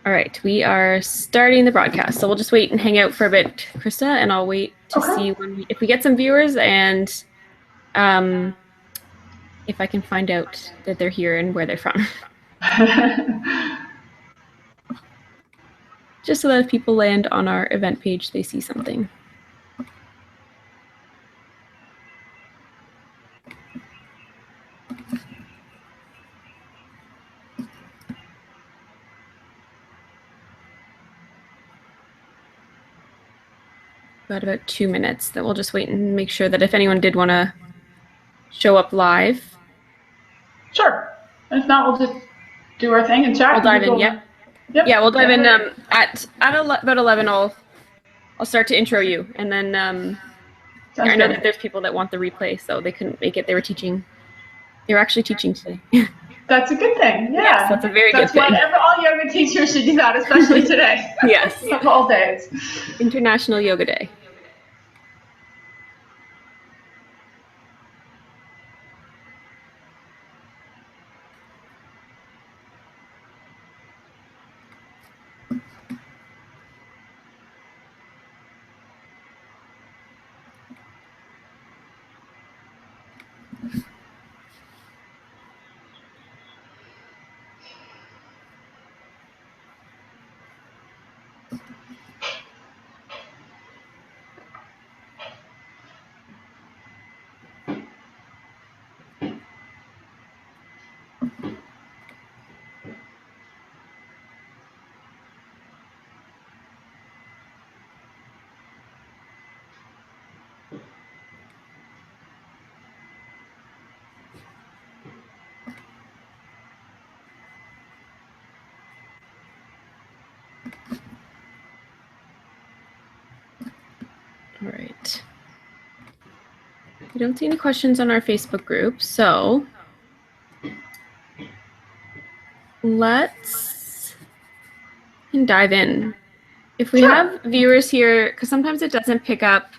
All right, we are starting the broadcast, so we'll just wait and hang out for a bit, Christa, and I'll wait to see if we get some viewers and if I can find out that they're here and where they're from. Just so that if people land on our event page, they see something. Got about 2 minutes. Then we'll just wait and make sure that if anyone did want to show up live. Sure. If not, we'll just do our thing and chat. We'll dive in. Yep. Yeah, we'll dive in at about 11. I'll start to intro you, and then I know that there's people that want the replay, so they couldn't make it. They were teaching. They were actually teaching today. That's a good thing. Yeah, yes, that's a very good thing. All yoga teachers should do that, especially today. Yes. Of all days. International Yoga Day. All right. We don't see any questions on our Facebook group, so let's dive in. If we have viewers here, because sometimes it doesn't pick up,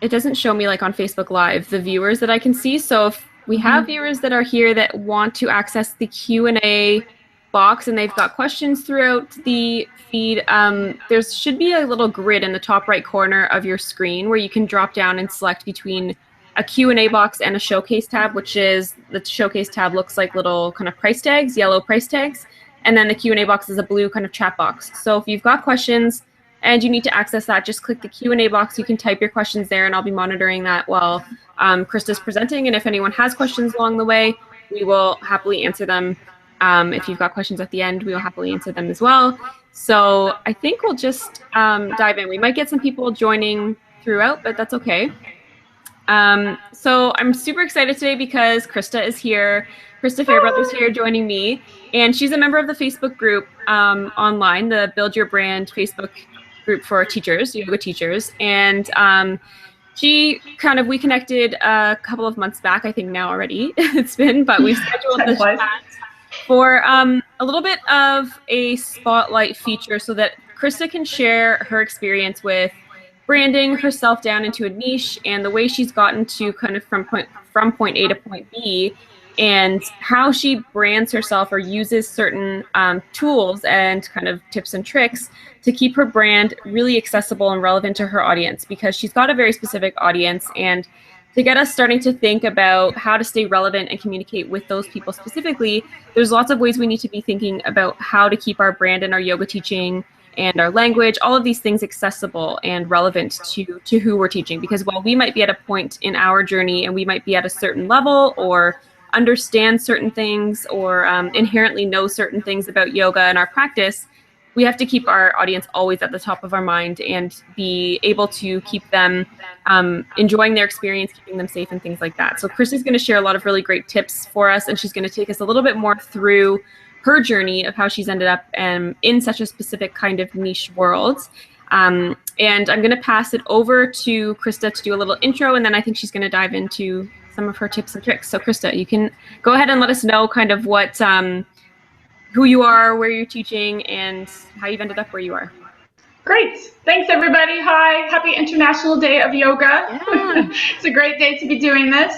it doesn't show me like on Facebook Live, the viewers that I can see. So if we have viewers that are here that want to access the Q&A box and they've got questions throughout the feed, there should be a little grid in the top right corner of your screen where you can drop down and select between a Q&A box and a showcase tab, which is the showcase tab looks like little kind of price tags, yellow price tags. And then the Q&A box is a blue kind of chat box. So if you've got questions and you need to access that, just click the Q&A box. You can type your questions there, and I'll be monitoring that while Christa's presenting. And if anyone has questions along the way, we will happily answer them. If you've got questions at the end, we will happily answer them as well. So I think we'll just dive in. We might get some people joining throughout, but that's okay. So I'm super excited today because Christa is here. Christa Fairbrother is here joining me, and she's a member of the Facebook group online, the Build Your Brand Facebook group for teachers, yoga teachers. And we connected a couple of months back, I think now already it's been, but we've scheduled this chat for a little bit of a spotlight feature so that Christa can share her experience with branding herself down into a niche and the way she's gotten to kind of from point A to point B, and how she brands herself or uses certain tools and kind of tips and tricks to keep her brand really accessible and relevant to her audience, because she's got a very specific audience. And to get us starting to think about how to stay relevant and communicate with those people specifically, there's lots of ways we need to be thinking about how to keep our brand and our yoga teaching and our language, all of these things accessible and relevant to who we're teaching. Because while we might be at a point in our journey and we might be at a certain level or understand certain things or inherently know certain things about yoga and our practice, we have to keep our audience always at the top of our mind and be able to keep them enjoying their experience, keeping them safe and things like that. So Christa's going to share a lot of really great tips for us, and she's going to take us a little bit more through her journey of how she's ended up in such a specific kind of niche world. And I'm going to pass it over to Christa to do a little intro, and then I think she's going to dive into some of her tips and tricks. So Christa, you can go ahead and let us know kind of what, who you are, where you're teaching, and how you've ended up where you are. Great. Thanks, everybody. Hi. Happy International Day of Yoga. Yeah. It's a great day to be doing this.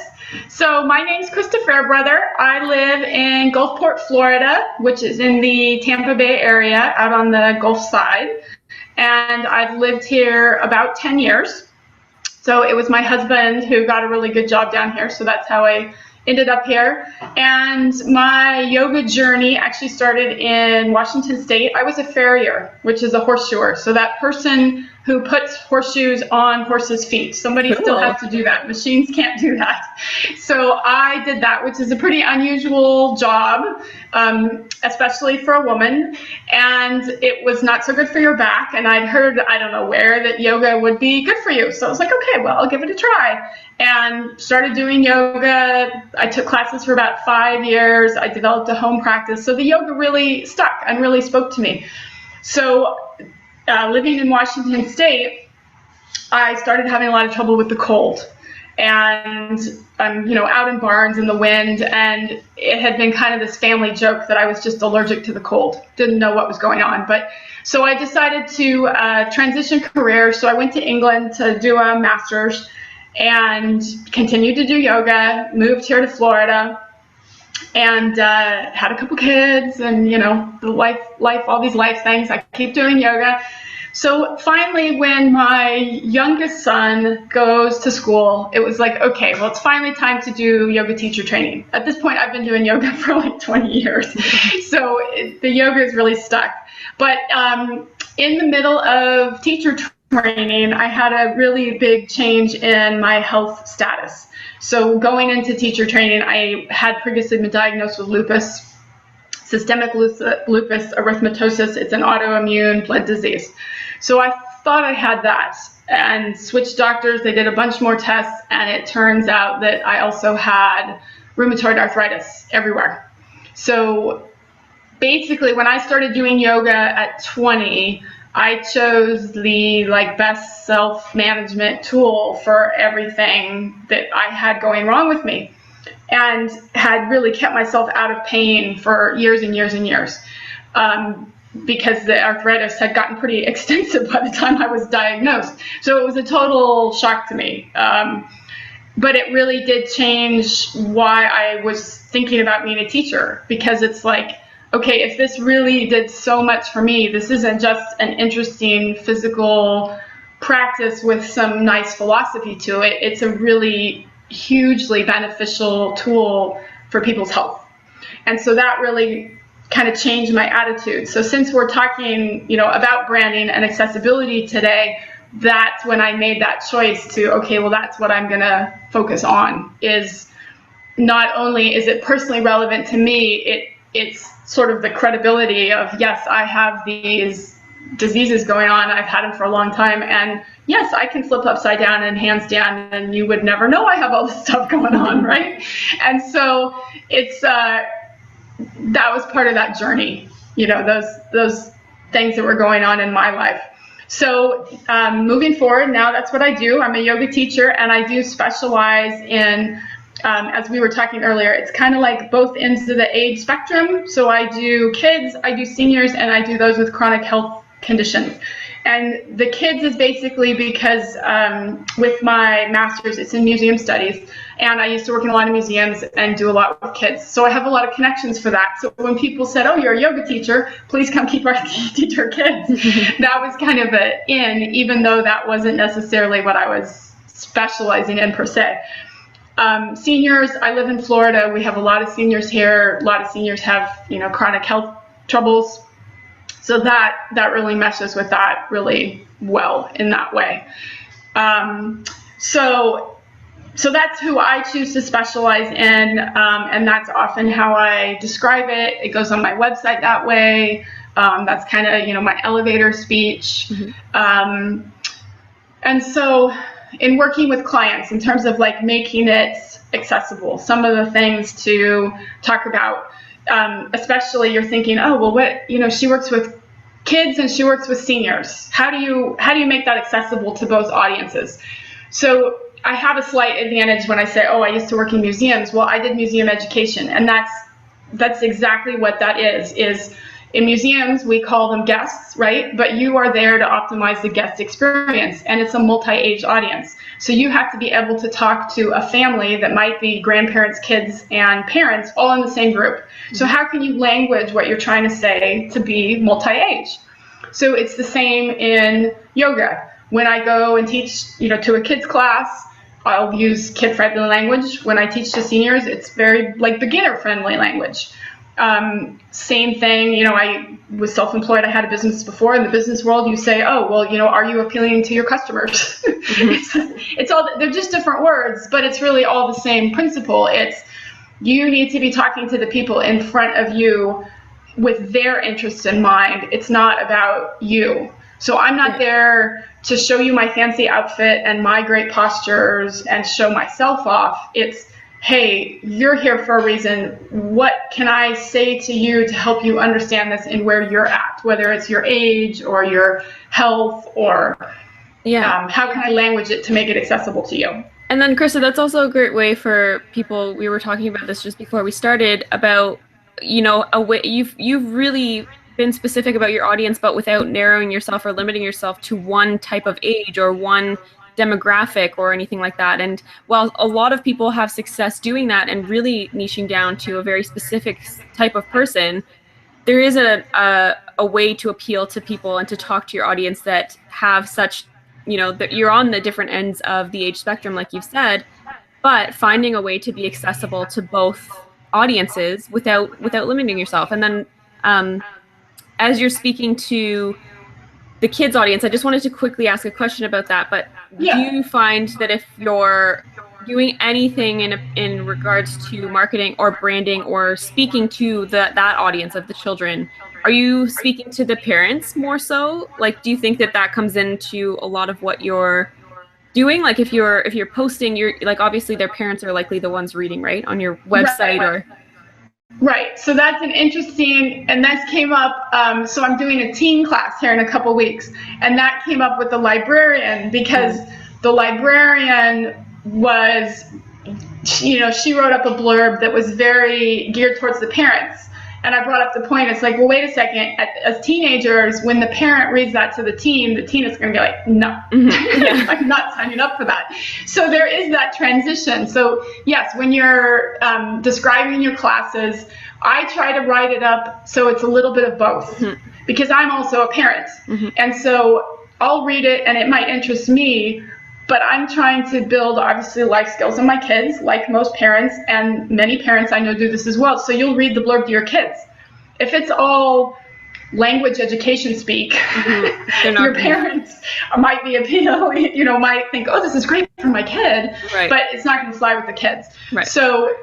So my name's Christa Fairbrother. I live in Gulfport, Florida, which is in the Tampa Bay area out on the Gulf side. And I've lived here about 10 years. So it was my husband who got a really good job down here. So that's how I ended up here. And my yoga journey actually started in Washington State. I was a farrier, which is a horseshoer. So that person who puts horseshoes on horses' feet. Somebody Cool. still has to do that. Machines can't do that. So I did that, which is a pretty unusual job, especially for a woman. And it was not so good for your back. And I'd heard, I don't know where, that yoga would be good for you. So I was like, okay, well, I'll give it a try. And started doing yoga. I took classes for about 5 years. I developed a home practice. So the yoga really stuck and really spoke to me. So living in Washington State, I started having a lot of trouble with the cold. And I'm, out in barns in the wind, and it had been kind of this family joke that I was just allergic to the cold. Didn't know what was going on. But so I decided to transition careers. So I went to England to do a master's and continued to do yoga, moved here to Florida, and had a couple kids, and the life, all these life things. I keep doing yoga. So finally, when my youngest son goes to school, it was like, okay, well, it's finally time to do yoga teacher training. At this point, I've been doing yoga for like 20 years. So the yoga is really stuck. But in the middle of teacher training, I had a really big change in my health status. So going into teacher training, I had previously been diagnosed with lupus, systemic lupus erythematosus. It's an autoimmune blood disease. So I thought I had that and switched doctors. They did a bunch more tests, and it turns out that I also had rheumatoid arthritis everywhere. So basically, when I started doing yoga at 20, I chose the best self-management tool for everything that I had going wrong with me, and had really kept myself out of pain for years and years and years. Because the arthritis had gotten pretty extensive by the time I was diagnosed. So it was a total shock to me. But it really did change why I was thinking about being a teacher, because it's like, okay, if this really did so much for me, this isn't just an interesting physical practice with some nice philosophy to it. It's a really hugely beneficial tool for people's health. And so that really kind of changed my attitude. So since we're talking, about branding and accessibility today, that's when I made that choice to, okay, well, that's what I'm going to focus on. Is not only is it personally relevant to me, it's sort of the credibility of, yes, I have these diseases going on. I've had them for a long time. And yes, I can flip upside down and handstand, and you would never know I have all this stuff going on, right? And so it's, that was part of that journey, those things that were going on in my life. So moving forward, now that's what I do. I'm a yoga teacher, and I do specialize in, as we were talking earlier, it's kind of like both ends of the age spectrum. So I do kids, I do seniors, and I do those with chronic health conditions. And the kids is basically because with my master's, it's in museum studies, and I used to work in a lot of museums and do a lot with kids. So I have a lot of connections for that. So when people said, oh, you're a yoga teacher, please come teach our kids. That was kind of an in, even though that wasn't necessarily what I was specializing in per se. Seniors, I live in Florida. We have a lot of seniors here. A lot of seniors have, chronic health troubles. So that really meshes with that really well in that way. So that's who I choose to specialize in, and that's often how I describe it. It goes on my website that way. That's kind of, my elevator speech. Mm-hmm. And so in working with clients, in terms of making it accessible, some of the things to talk about, especially you're thinking, oh, well, what, she works with kids and she works with seniors. How do you make that accessible to both audiences? So I have a slight advantage when I say, oh, I used to work in museums. Well, I did museum education, and that's exactly what that is In museums, we call them guests, right? But you are there to optimize the guest experience, and it's a multi-age audience. So you have to be able to talk to a family that might be grandparents, kids, and parents all in the same group. So how can you language what you're trying to say to be multi-age? So it's the same in yoga. When I go and teach, to a kids class, I'll use kid-friendly language. When I teach to seniors, it's very beginner-friendly language. Same thing, I was self-employed. I had a business before. In the business world, you say, oh, well, are you appealing to your customers? It's all, they're just different words, but it's really all the same principle. It's, you need to be talking to the people in front of you with their interests in mind. It's not about you. So I'm not there to show you my fancy outfit and my great postures and show myself off. It's, hey, you're here for a reason. What can I say to you to help you understand this and where you're at, whether it's your age or your health or how can I language it to make it accessible to you? And then, Christa, that's also a great way for people. We were talking about this just before we started about, a way you've really been specific about your audience, but without narrowing yourself or limiting yourself to one type of age or one demographic or anything like that. And while a lot of people have success doing that and really niching down to a very specific type of person, there is a way to appeal to people and to talk to your audience that have such, that you're on the different ends of the age spectrum, like you've said, but finding a way to be accessible to both audiences without limiting yourself. And then as you're speaking to the kids audience, I just wanted to quickly ask a question about that. But do you find that if you're doing anything in regards to marketing or branding or speaking to that audience of the children, are you speaking to the parents more so? Like, do you think that comes into a lot of what you're doing? Like, if you're posting, you're like, obviously their parents are likely the ones reading, right, on your website or. Right. So that's an interesting, and that came up, so I'm doing a teen class here in a couple weeks, and that came up with the librarian because the librarian was, she wrote up a blurb that was very geared towards the parents. And I brought up the point, it's like, well, wait a second, as teenagers, when the parent reads that to the teen is going to be like, no, I'm not signing up for that. So there is that transition. So yes, when you're describing your classes, I try to write it up so it's a little bit of both, because I'm also a parent. And so I'll read it and it might interest me, but I'm trying to build, obviously, life skills in my kids, like most parents, and many parents I know do this as well. So you'll read the blurb to your kids. If it's all language education speak, your parents might be might think, oh, this is great for my kid, but it's not going to fly with the kids. So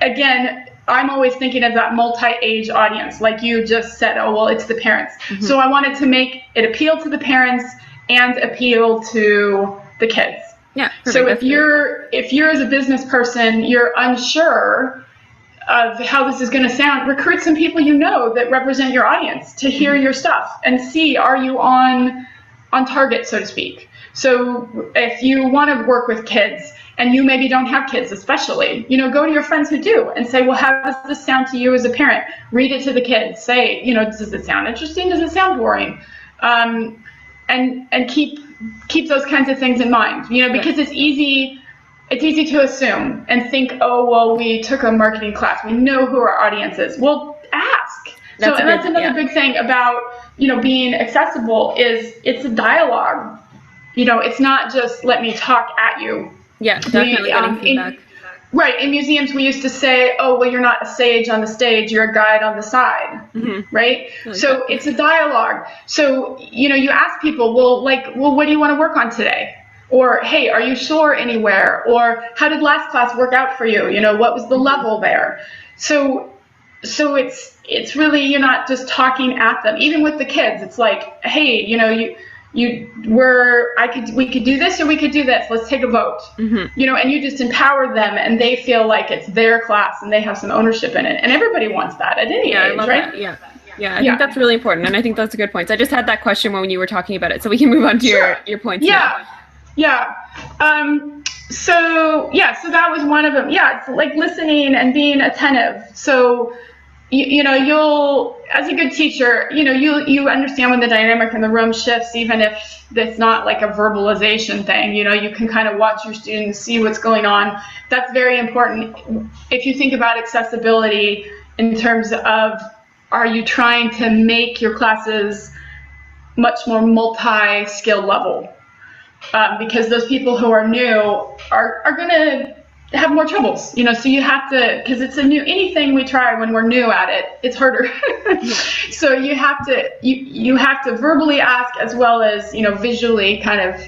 again, I'm always thinking of that multi-age audience, like you just said, oh, well, it's the parents. So I wanted to make it appeal to the parents and appeal to the kids. So if you're as a business person, you're unsure of how this is going to sound, recruit some people that represent your audience to hear your stuff and see, are you on target, so to speak. So if you want to work with kids and you maybe don't have kids, especially, go to your friends who do and say, well, how does this sound to you as a parent? Read it to the kids. Say, does it sound interesting? Does it sound boring? And keep those kinds of things in mind, because it's easy to assume and think, oh, well, we took a marketing class, we know who our audience is. Well, ask. That's another big thing about, being accessible is it's a dialogue. It's not just let me talk at you. Yeah, definitely getting feedback. In museums, we used to say, oh, well, you're not a sage on the stage, you're a guide on the side, right? So it's a dialogue. So, you ask people, well, what do you want to work on today? Or, hey, are you sore anywhere? Or how did last class work out for you? What was the level there? So it's really, you're not just talking at them. Even with the kids, it's like, hey, we could do this or we could do this. Let's take a vote. And you just empower them and they feel like it's their class and they have some ownership in it. And everybody wants that at any age, I love right? That. Yeah, I think that's really important. And I think that's a good point. I just had that question when you were talking about it. So we can move on to your points now. So that was one of them. Yeah, it's like listening and being attentive. So you know, you'll, as a good teacher, you know, you understand when the dynamic in the room shifts, even if it's not like a verbalization thing. You know, you can kind of watch your students, see what's going on. That's very important. If you think about accessibility in terms of, are you trying to make your classes much more multi-skill level? Because those people who are new are going to have more troubles, you know, so you have to, because it's anything we try when we're new at it, it's harder. So you have to verbally ask as well as, you know, visually kind of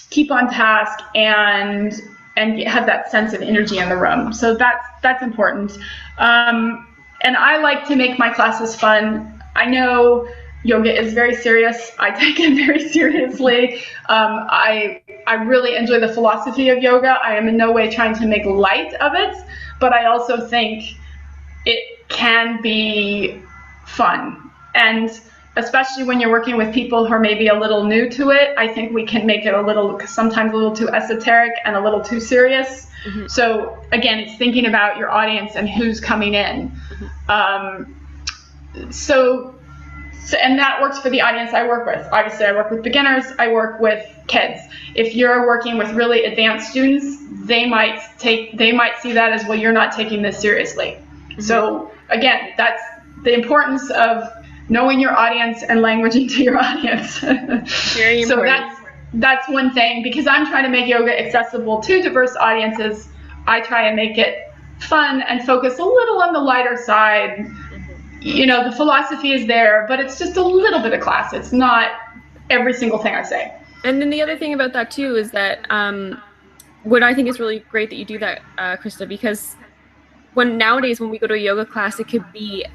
keep on task and have that sense of energy in the room. So that's important. And I like to make my classes fun. I know yoga is very serious. I take it very seriously. I really enjoy the philosophy of yoga. I am in no way trying to make light of it, but I also think it can be fun. And especially when you're working with people who are maybe a little new to it, I think we can make it sometimes a little too esoteric and a little too serious. Mm-hmm. So again, it's thinking about your audience and who's coming in. Mm-hmm. And that works for the audience I work with. Obviously, I work with beginners, I work with kids. If you're working with really advanced students, they might see that as, well, you're not taking this seriously. Mm-hmm. So again, that's the importance of knowing your audience and languaging to your audience. Very important. So that's one thing, because I'm trying to make yoga accessible to diverse audiences. I try and make it fun and focus a little on the lighter side. You know, the philosophy is there, but it's just a little bit of class. It's not every single thing I say. And then the other thing about that too is that what I think is really great that you do that, Christa, because nowadays when we go to a yoga class, it could be,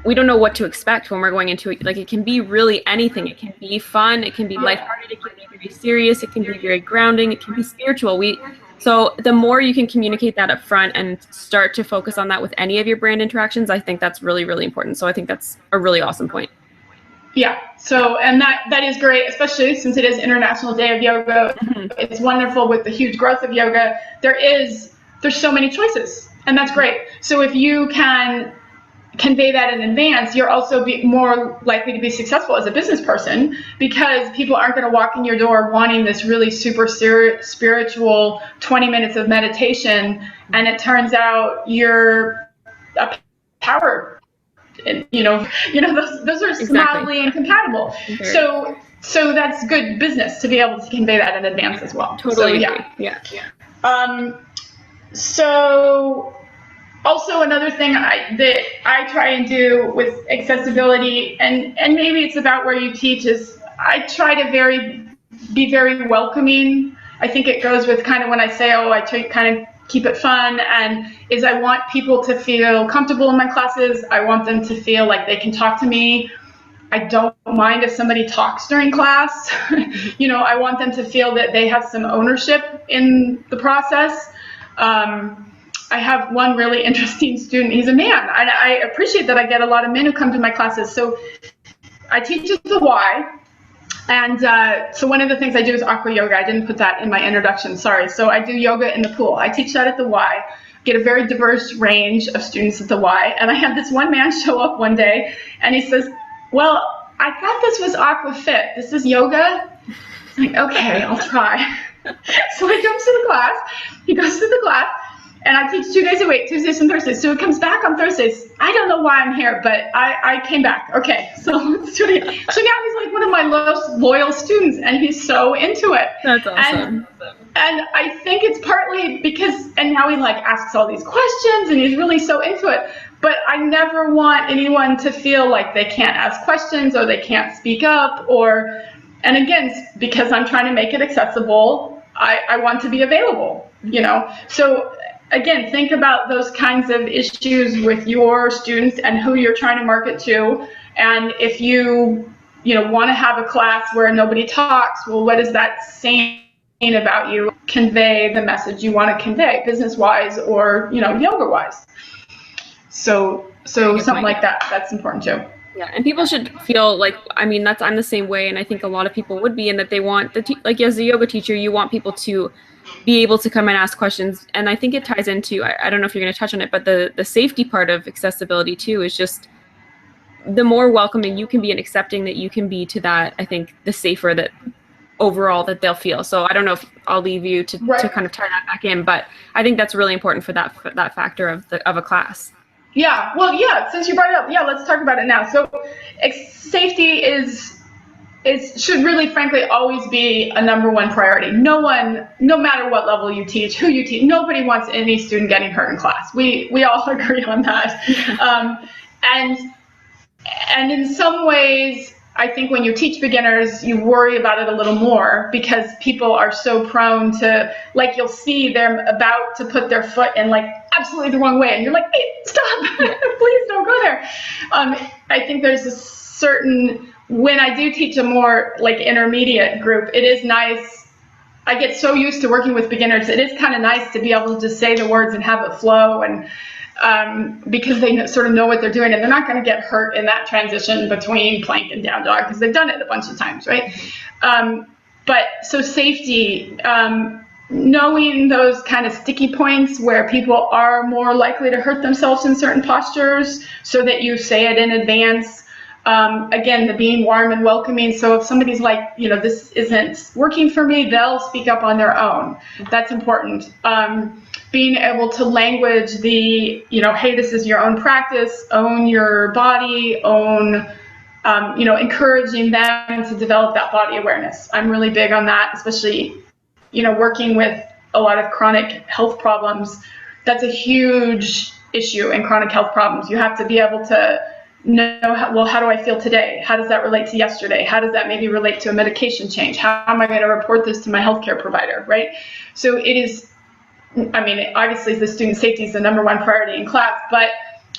we don't know what to expect when we're going into it. Like, it can be really anything. It can be fun. It can be lighthearted. It can be very serious. It can be very grounding. It can be spiritual. So the more you can communicate that up front and start to focus on that with any of your brand interactions, I think that's really, really important. So I think that's a really awesome point. Yeah. So, and that is great, especially since it is International Day of Yoga. Mm-hmm. It's wonderful with the huge growth of yoga. There's so many choices, and that's great. So if you can convey that in advance, you're also more likely to be successful as a business person, because people aren't going to walk in your door wanting this really super spiritual 20 minutes of meditation, and it turns out you're a power. You know, those are exactly. Mildly incompatible. Okay. So that's good business to be able to convey that in advance as well. Totally. So, yeah. So also another thing that I try and do with accessibility, and maybe it's about where you teach, is I try to be very welcoming. I think it goes with kind of when I say, I try to kind of keep it fun, and I want people to feel comfortable in my classes. I want them to feel like they can talk to me. I don't mind if somebody talks during class. You know, I want them to feel that they have some ownership in the process. I have one really interesting student. He's a man. I appreciate that I get a lot of men who come to my classes. So I teach at the Y. And so one of the things I do is Aqua Yoga. I didn't put that in my introduction, sorry. So I do yoga in the pool. I teach that at the Y, get a very diverse range of students at the Y. And I had this one man show up one day, and he says, well, I thought this was Aqua Fit. This is yoga? I'm like, okay, I'll try. So he comes to the class. He goes to the class. And I teach 2 days a week, Tuesdays and Thursdays. So it comes back on Thursdays. I don't know why I'm here, but I came back. Okay, so let's do it again. So now he's like one of my most loyal students, and he's so into it. That's awesome. And I think it's partly because, and now he like asks all these questions, and he's really so into it. But I never want anyone to feel like they can't ask questions or they can't speak up, and again, because I'm trying to make it accessible, I want to be available, you know. So again, think about those kinds of issues with your students and who you're trying to market to. And if you want to have a class where nobody talks, well, what is that saying about you? Convey the message you want to convey, business-wise or yoga-wise. So something like that. That's important too. Yeah, and people should feel like, I mean, I'm the same way, and I think a lot of people would be, in that they want like, as a yoga teacher, you want people to be able to come and ask questions. And I think it ties into, I don't know if you're going to touch on it, but the safety part of accessibility too is just the more welcoming you can be and accepting that you can be to that, I think the safer that overall that they'll feel. So I don't know if I'll leave you to kind of tie that back in, but I think that's really important for that factor of a class. Yeah, well, yeah, since you brought it up, yeah, let's talk about it now. So safety should really, frankly, always be a number one priority. No matter what level you teach, who you teach, nobody wants any student getting hurt in class. We all agree on that. And in some ways, I think when you teach beginners, you worry about it a little more, because people are so prone to, like, you'll see them about to put their foot in, like, absolutely the wrong way, and you're like, hey, stop, please don't go there. I think there's a certain, when I do teach a more, like, intermediate group, it is nice. I get so used to working with beginners, it is kind of nice to be able to just say the words and have it flow, and because they sort of know what they're doing, and they're not going to get hurt in that transition between plank and down dog, because they've done it a bunch of times, right? But so safety, knowing those kind of sticky points where people are more likely to hurt themselves in certain postures, so that you say it in advance. Again, the being warm and welcoming. So if somebody's like, this isn't working for me, they'll speak up on their own. That's important. Being able to language the, hey, this is your own practice, own your body, encouraging them to develop that body awareness. I'm really big on that, especially, working with a lot of chronic health problems. That's a huge issue in chronic health problems. You have to be able to know, well, how do I feel today? How does that relate to yesterday? How does that maybe relate to a medication change? How am I going to report this to my healthcare provider, right? So it is, obviously the student safety is the number one priority in class, but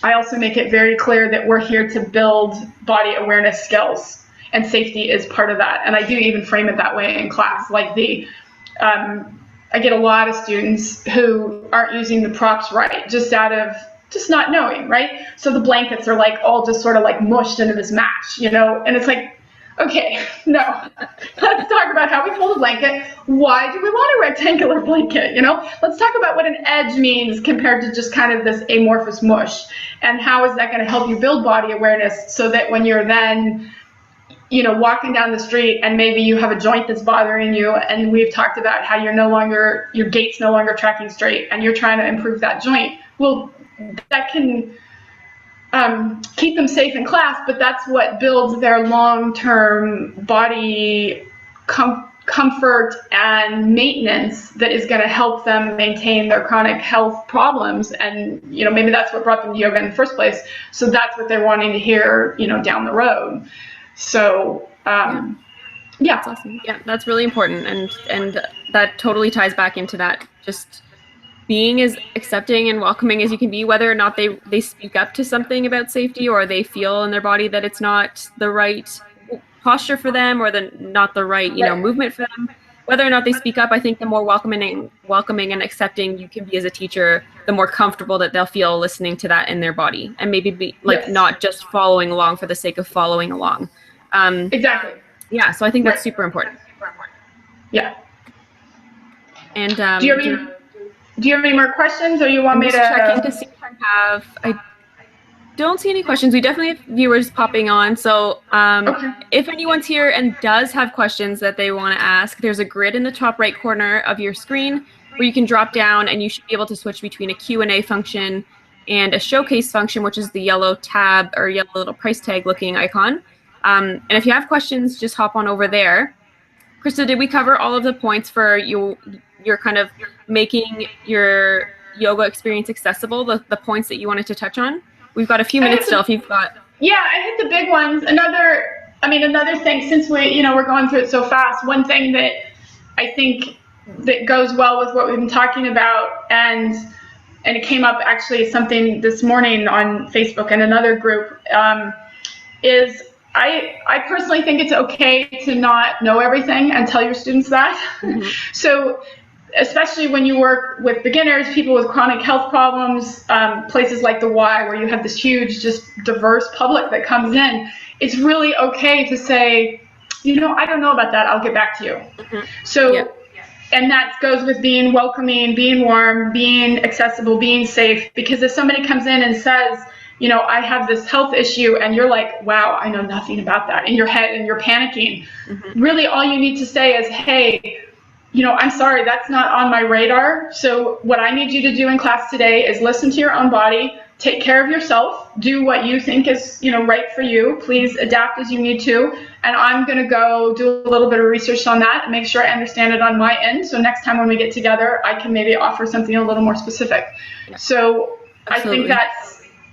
I also make it very clear that we're here to build body awareness skills, and safety is part of that. And I do even frame it that way in class. Like I get a lot of students who aren't using the props right, just out of not knowing, right? So the blankets are like all just sort of like mushed into this match, and it's like, okay, no, let's talk about how we fold a blanket. Why do we want a rectangular blanket? Let's talk about what an edge means compared to just kind of this amorphous mush, and how is that going to help you build body awareness, so that when you're then, walking down the street and maybe you have a joint that's bothering you, and we've talked about how your gait's no longer tracking straight, and you're trying to improve that joint. Well, that can keep them safe in class, but that's what builds their long-term body comfort and maintenance, that is going to help them maintain their chronic health problems. And maybe that's what brought them to yoga in the first place. So that's what they're wanting to hear, down the road. So yeah, that's awesome. Yeah, that's really important, and that totally ties back into that, just being as accepting and welcoming as you can be, whether or not they speak up to something about safety, or they feel in their body that it's not the right posture for them, or not the right, movement for them. Whether or not they speak up, I think the more welcoming and accepting you can be as a teacher, the more comfortable that they'll feel listening to that in their body, and maybe be like, not just following along for the sake of following along. Exactly. Yeah, so I think that's super important. Yeah. And do you have any more questions, or you want me to check in to see if I don't see any questions. We definitely have viewers popping on. So okay. If anyone's here and does have questions that they want to ask, there's a grid in the top right corner of your screen where you can drop down, and you should be able to switch between a Q&A function and a showcase function, which is the yellow tab or yellow little price tag looking icon. And if you have questions, just hop on over there. Christa, did we cover all of the points for your kind of making your yoga experience accessible, the points that you wanted to touch on? We've got a few minutes still if you've got. Yeah, I hit the big ones. Another thing, since we're going through it so fast, one thing that I think that goes well with what we've been talking about, and it came up actually something this morning on Facebook and another group, is I personally think it's okay to not know everything and tell your students that. Mm-hmm. So especially when you work with beginners, people with chronic health problems, places like the Y, where you have this huge, just diverse public that comes in, it's really okay to say, I don't know about that. I'll get back to you. So, and that goes with being welcoming, being warm, being accessible, being safe. Because if somebody comes in and says, I have this health issue, and you're like, wow, I know nothing about that in your head, and you're panicking. Really, all you need to say is, hey, I'm sorry, that's not on my radar. So what I need you to do in class today is listen to your own body, take care of yourself, do what you think is, right for you. Please adapt as you need to. And I'm going to go do a little bit of research on that and make sure I understand it on my end. So next time when we get together, I can maybe offer something a little more specific. So Absolutely. I think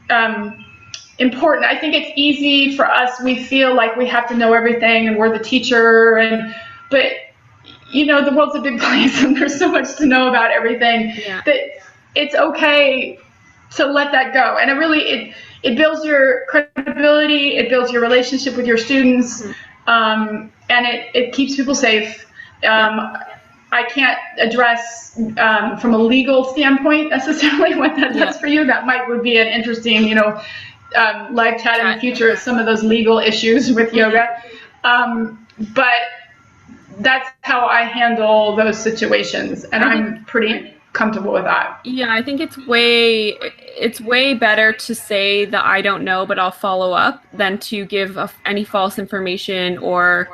that's important. I think it's easy for us. We feel like we have to know everything and we're the teacher, but the world's a big place and there's so much to know about everything that it's okay to let that go. And it builds your credibility, it builds your relationship with your students, and it keeps people safe. I can't address from a legal standpoint necessarily what that does for you. That would be an interesting, live chat in the future, some of those legal issues with yoga. But that's how I handle those situations, and I'm pretty comfortable with that. Yeah, I think it's way better to say that I don't know, but I'll follow up, than to give any false information or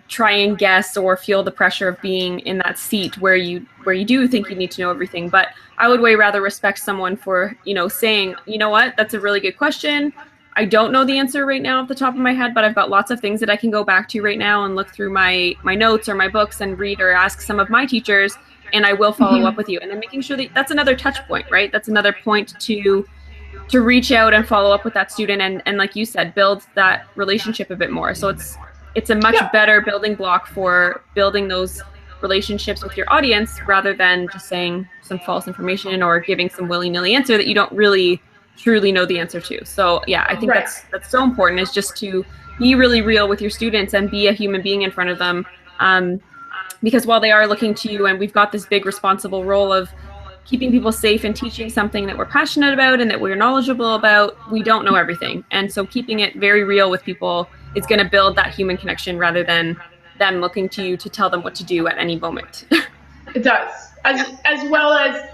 try and guess or feel the pressure of being in that seat where you do think you need to know everything. But I would way rather respect someone for saying, what, that's a really good question. I don't know the answer right now off the top of my head, but I've got lots of things that I can go back to right now and look through my notes or my books and read or ask some of my teachers, and I will follow up with you. And then making sure that that's another touch point, right? That's another point to reach out and follow up with that student and like you said, build that relationship a bit more. So it's a much better building block for building those relationships with your audience, rather than just saying some false information or giving some willy-nilly answer that you don't really truly know the answer to. So yeah, I think that's so important, is just to be really real with your students and be a human being in front of them, because while they are looking to you, and we've got this big responsible role of keeping people safe and teaching something that we're passionate about and that we're knowledgeable about, we don't know everything. And so keeping it very real with people is going to build that human connection, rather than them looking to you to tell them what to do at any moment. It does, as well as,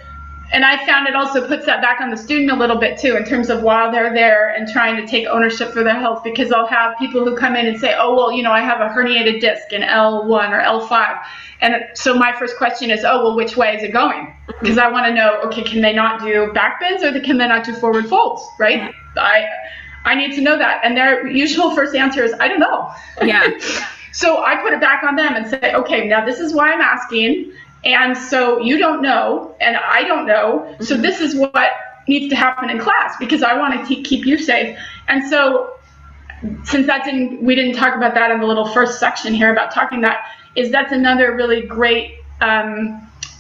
and I found it also puts that back on the student a little bit too, in terms of while they're there and trying to take ownership for their health, because I'll have people who come in and say, oh, well, I have a herniated disc in L1 or L5. And so my first question is, oh, well, which way is it going? Because I want to know, okay, can they not do back bends, or can they not do forward folds, right? I need to know that. And their usual first answer is, I don't know. Yeah. So I put it back on them and say, okay, now this is why I'm asking. And so you don't know, and I don't know. So this is what needs to happen in class, because I want to keep you safe. And so since we didn't talk about that in the little first section here about talking that's another really great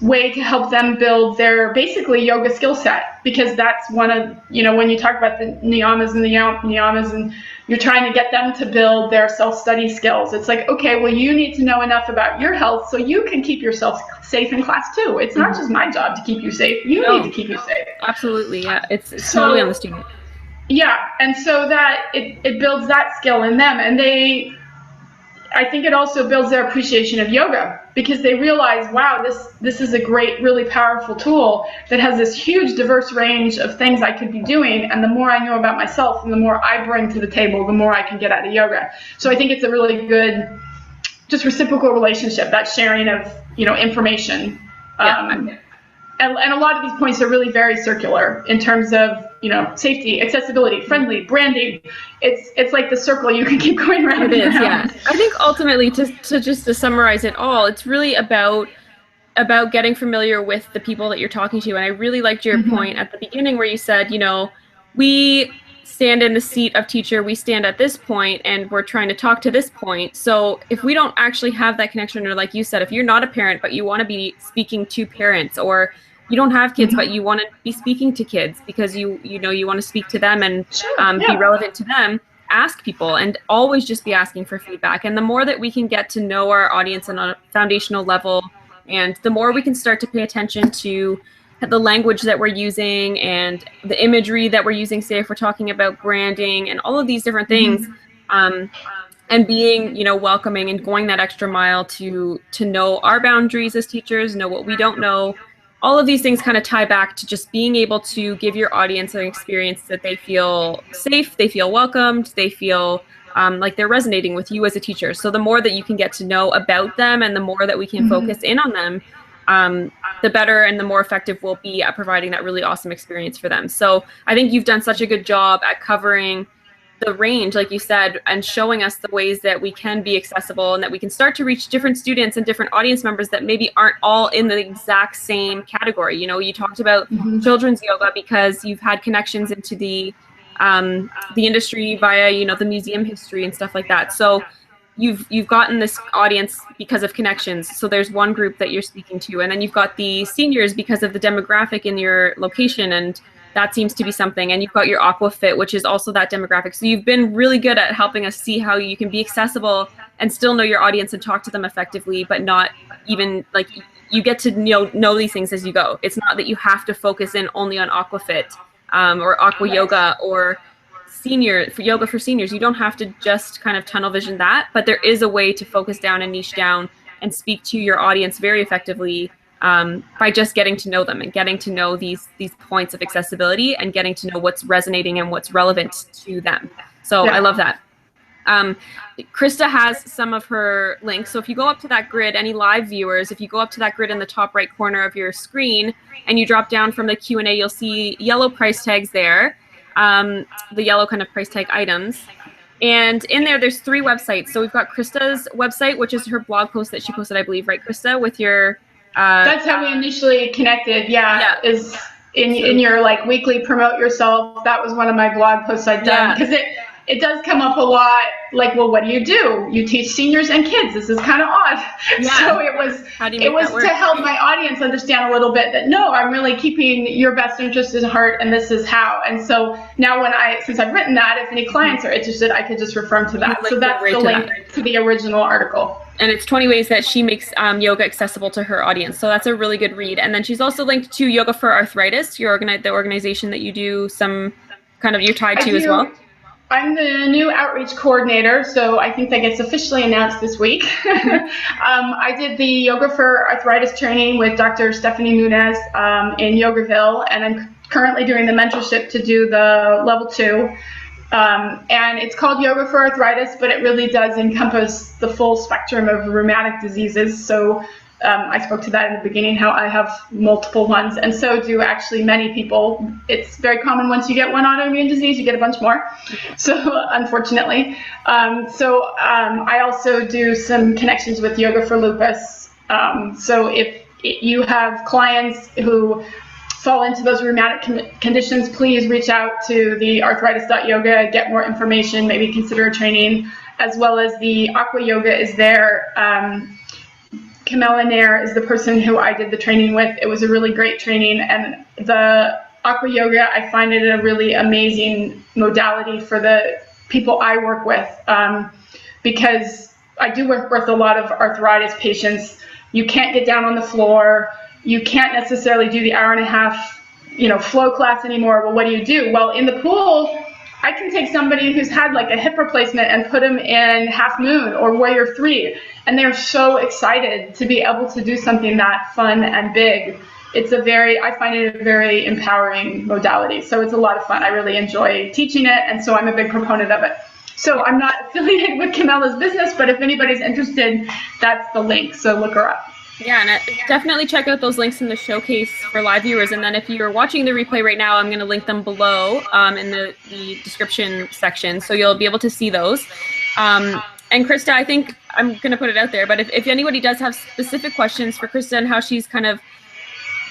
way to help them build their basically yoga skill set, because that's one of, when you talk about the niyamas and the niyamas, and you're trying to get them to build their self-study skills. It's like, okay, well, you need to know enough about your health so you can keep yourself safe in class too. It's not just my job to keep you safe. You need to keep you safe. Absolutely, yeah. It's totally on the student. Yeah, and so that it builds that skill in them, and I think it also builds their appreciation of yoga, because they realize, wow, this is a great, really powerful tool that has this huge diverse range of things I could be doing. And the more I know about myself and the more I bring to the table, the more I can get out of yoga. So I think it's a really good, just reciprocal relationship, that sharing of, information. And a lot of these points are really very circular in terms of, safety, accessibility, friendly, branding. It's like the circle you can keep going around. It is, yeah. I think ultimately, to summarize it all, it's really about getting familiar with the people that you're talking to. And I really liked your point at the beginning where you said, we stand in the seat of teacher, we stand at this point, and we're trying to talk to this point. So if we don't actually have that connection, or like you said, if you're not a parent, but you want to be speaking to parents, or you don't have kids, but you want to be speaking to kids because you want to speak to them and be relevant to them, ask people, and always just be asking for feedback. And the more that we can get to know our audience on a foundational level And the more we can start to pay attention to the language that we're using and the imagery that we're using, say if we're talking about branding and all of these different things, and being, you know, welcoming and going that extra mile to know our boundaries as teachers, know what we don't know. All of these things kind of tie back to just being able to give your audience an experience that they feel safe, they feel welcomed, they feel like they're resonating with you as a teacher. So the more that you can get to know about them and the more that we can focus in on them, the better and the more effective we'll be at providing that really awesome experience for them. So I think you've done such a good job at covering the range, like you said, and showing us the ways that we can be accessible and that we can start to reach different students and different audience members that maybe aren't all in the exact same category. You know, you talked about children's yoga because you've had connections into the industry via, you know, the museum history and stuff like that. So you've gotten this audience because of connections. So there's one group that you're speaking to, and then you've got the seniors because of the demographic in your location, and that seems to be something. And you've got your Aqua Fit, which is also that demographic. So you've been really good at helping us see how you can be accessible and still know your audience and talk to them effectively, but not even like you get to know these things as you go. It's not that you have to focus in only on Aqua Fit or Aqua Yoga or yoga for seniors. You don't have to just kind of tunnel vision that, but there is a way to focus down and niche down and speak to your audience very effectively by just getting to know them and getting to know these points of accessibility and getting to know what's resonating and what's relevant to them. So I love that. Christa has some of her links. So if you go up to that grid, any live viewers, if you go up to that grid in the top right corner of your screen and you drop down from the Q&A, you'll see yellow price tags there, the yellow kind of price tag items. And in there's 3 websites. So we've got Christa's website, which is her blog post that she posted, I believe, right, Christa, with your... That's how we initially connected, is in your like weekly promote yourself. That was one of my blog posts I'd done, because it does come up a lot, like, well, what do? You teach seniors and kids. This is kind of odd. So it was to help my audience understand a little bit that, no, I'm really keeping your best interest in heart, and this is how. And so now since I've written that, if any clients are interested, I could just refer them to that. So that's the link to the original article. And it's 20 ways that she makes yoga accessible to her audience. So that's a really good read. And then she's also linked to Yoga for Arthritis, the organization that you do some kind of, you're tied to as well. I'm the new outreach coordinator, so I think that gets officially announced this week. I did the Yoga for Arthritis training with Dr. Stephanie Nunez in Yogaville, and I'm currently doing the mentorship to do the level 2. And it's called Yoga for Arthritis, but it really does encompass the full spectrum of rheumatic diseases. So I spoke to that in the beginning, how I have multiple ones, and so do actually many people. It's very common once you get one autoimmune disease, you get a bunch more. So unfortunately, I also do some connections with Yoga for Lupus. So if you have clients who fall into those rheumatic conditions, please reach out to the arthritis.yoga, get more information, maybe consider a training, as well as the Aqua Yoga is there. Camilla Nair is the person who I did the training with. It was a really great training, and the Aqua Yoga, I find it a really amazing modality for the people I work with, because I do work with a lot of arthritis patients. You can't get down on the floor. You can't necessarily do the hour-and-a-half, flow class anymore. Well, what do? Well, in the pool, I can take somebody who's had like a hip replacement and put them in Half Moon or Warrior 3, and they're so excited to be able to do something that fun and big. I find it a very empowering modality. So it's a lot of fun. I really enjoy teaching it, and so I'm a big proponent of it. So I'm not affiliated with Camilla's business, but if anybody's interested, that's the link. So look her up. Yeah, and definitely check out those links in the showcase for live viewers. And then if you're watching the replay right now, I'm going to link them below in the description section, so you'll be able to see those. And Christa, I think I'm going to put it out there, but if anybody does have specific questions for Christa and how she's kind of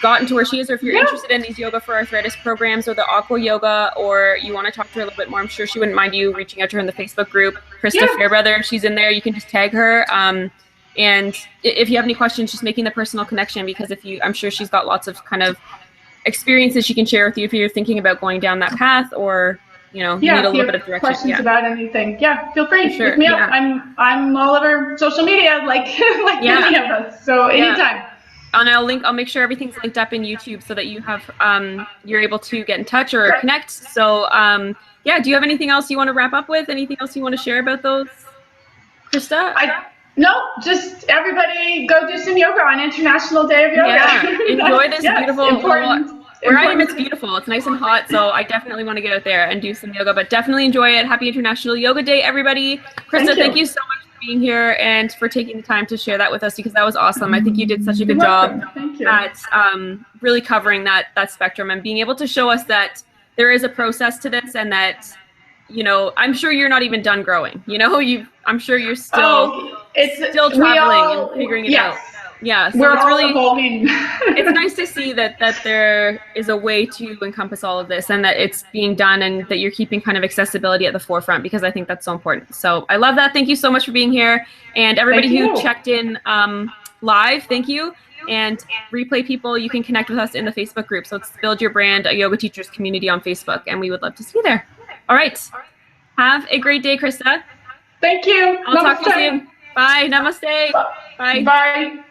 gotten to where she is, or if you're interested in these Yoga for Arthritis programs or the Aqua Yoga, or you want to talk to her a little bit more, I'm sure she wouldn't mind you reaching out to her in the Facebook group. Christa Fairbrother, she's in there. You can just tag her. And if you have any questions, just making the personal connection, because I'm sure she's got lots of kind of experiences she can share with you if you're thinking about going down that path, or you need a little bit of direction. Questions about anything? Yeah, feel free. Sure. Look me up. I'm all over social media, like many of us. So anytime. And I'll make sure everything's linked up in YouTube so that you have, you're able to get in touch or connect. So, yeah, do you have anything else you want to wrap up with? Anything else you want to share about those, Christa? No, just everybody go do some yoga on International Day of Yoga. Yeah, enjoy this beautiful, where I am, it's beautiful. It's nice and hot, so I definitely want to get out there and do some yoga, but definitely enjoy it. Happy International Yoga Day, everybody. Christa, thank you so much for being here and for taking the time to share that with us, because that was awesome. I think you did such a good job at really covering that spectrum and being able to show us that there is a process to this, and that, you know, I'm sure you're not even done growing. You know, I'm sure you're still traveling and figuring it out. Yeah, so it's really evolving. It's nice to see that there is a way to encompass all of this, and that it's being done, and that you're keeping kind of accessibility at the forefront, because I think that's so important. So I love that. Thank you so much for being here, and everybody who checked in live, thank you. And replay people, you can connect with us in the Facebook group. So it's Build Your Brand, a yoga teachers community on Facebook, and we would love to see you there. All right. Have a great day, Christa. Thank you. I'll talk to you soon. Bye. Namaste. Bye. Bye.